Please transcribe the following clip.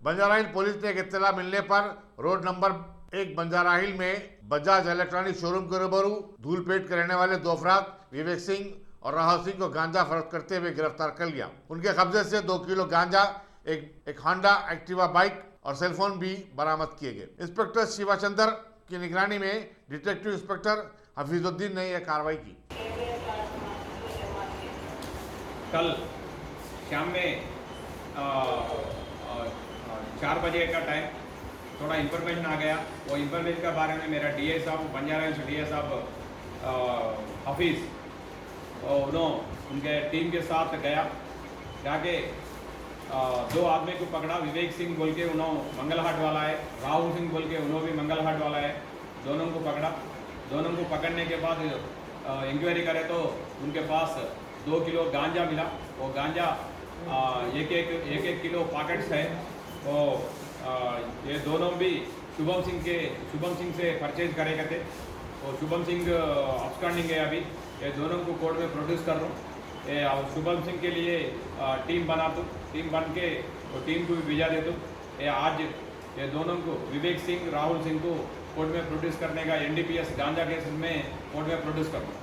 बंजारा हिल police ने एक इत्तला मिलने पर रोड नंबर 1 बंजारा हिल में बजाज इलेक्ट्रॉनिक शोरूम के रूबरू धूलपेट के रहने वाले दो अफराद विवेक सिंह और राहुल सिंह को गांजा फरोख्त करते हुए गिरफ्तार कर लिया। उनके कब्जे से 2 किलो गांजा, एक होंडा एक्टिवा बाइक और सेलफोन भी बरामद किए गए। इंस्पेक्टर शिवाचंद्र की निगरानी में डिटेक्टिव इंस्पेक्टर हफीजुद्दीन ने यह कार्रवाई की। कल शाम में 4 बजे का टाइम थोड़ा इन्फॉर्मेशन आ गया। वो इन्फॉर्मेशन के बारे में मेरा डीए साहब, बंजारा हिल्स डीए साहब हफीज़ और उनके टीम के साथ गया, जाके 2 आदमी को पकड़ा। विवेक सिंह बोल के उन्होंने मंगलहाट वाला है, राहुल सिंह बोल के उन्होंने भी मंगलहाट वाला है। दोनों को पकड़ा। दोनों को पकड़ने के बाद इंक्वायरी करे तो उनके पास 2 किलो गांजा मिला। वो गांजा एक किलो पैकेट्स है। वो ये दोनों भी शुभम सिंह से परचेज करेगा थे। और शुभम सिंह अब्सकॉन्डिंग है अभी। ये दोनों को कोर्ट में प्रोड्यूस कर रहा हूँ। ये शुभम सिंह के लिए टीम बना दूँ, टीम बन के वो टीम को भी भेजा दे दूँ। ये आज ये दोनों को विवेक सिंह, राहुल सिंह को कोर्ट में प्रोड्यूस करने का NDPS गांजा केस में कोर्ट में प्रोड्यूस कर दूँ।